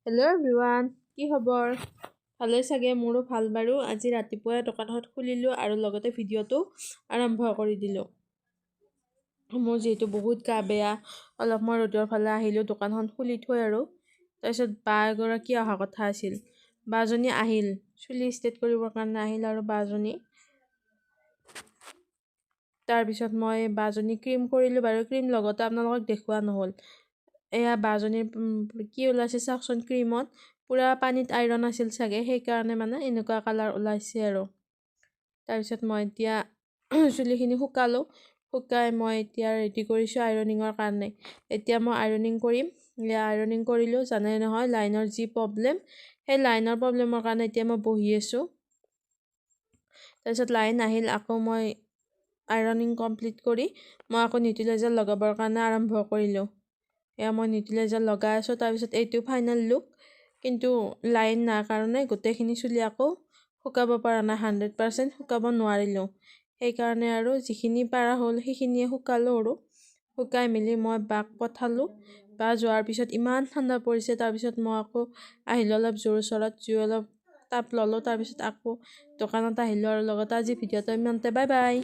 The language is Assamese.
হেল্ল' এভৰিৱান, কি খবৰ? ভালেই চাগে? মোৰো ভাল বাৰু। আজি ৰাতিপুৱাই দোকানখন খুলিলোঁ আৰু লগতে ভিডিঅ'টো আৰম্ভ কৰি দিলোঁ। মোৰ যিহেতু বহুত গা বেয়া, অলপ মই ৰ'দৰ ফালে আহিলোঁ দোকানখন খুলি থৈ আৰু তাৰপিছত বা এগৰাকী অহা কথা আছিল। বাজনী আহিল, চুলি ষ্ট্ৰেট কৰিবৰ কাৰণে আহিল আৰু বাজনী তাৰপিছত মই বাজনী ক্ৰীম কৰিলোঁ বাৰু। ক্ৰীম লগতে আপোনালোকক দেখুওৱা নহ'ল। এয়া বাজনীৰ কি ওলাইছে চাওকচোন, ক্ৰীমত পূৰা পানীত আইৰণ আছিল চাগে, সেইকাৰণে মানে এনেকুৱা কালাৰ ওলাইছে আৰু। তাৰপিছত মই এতিয়া চুলিখিনি শুকালোঁ, শুকাই মই এতিয়া ৰেডি কৰিছোঁ আইৰনিঙৰ কাৰণে। এতিয়া মই আইৰনিং কৰিম। আইৰনিং কৰিলোঁ, জানে নহয় লাইনৰ যি প্ৰব্লেম, সেই লাইনৰ প্ৰব্লেমৰ কাৰণে এতিয়া মই বহি আছোঁ। তাৰপিছত লাইন আহিল, আকৌ মই আইৰনিং কমপ্লিট কৰি মই আকৌ নিউট্ৰিলাইজাৰ লগাবৰ কাৰণে আৰম্ভ কৰিলোঁ। এয়া মই নিউট্ৰিলাইজাৰ লগাই আছোঁ। তাৰপিছত এইটো ফাইনেল লুক, কিন্তু লাইন নাই কাৰণে গোটেইখিনি চুলি আকৌ শুকাব পৰা নাই, 100% শুকাব নোৱাৰিলোঁ। সেইকাৰণে আৰু যিখিনি পাৰা হ'ল সেইখিনিয়ে শুকালোঁ আৰু শুকাই মেলি মই বাক পঠালোঁ। বা যোৱাৰ পিছত ইমান ঠাণ্ডা পৰিছে, তাৰপিছত মই আকৌ আহিলোঁ অলপ জোৰ ওচৰত, অলপ তাপ ল'লোঁ। তাৰপিছত আকৌ দোকানত আহিলোঁ আৰু লগতে আজি ভিডিঅ'টো ইমানতে, বাই বাই।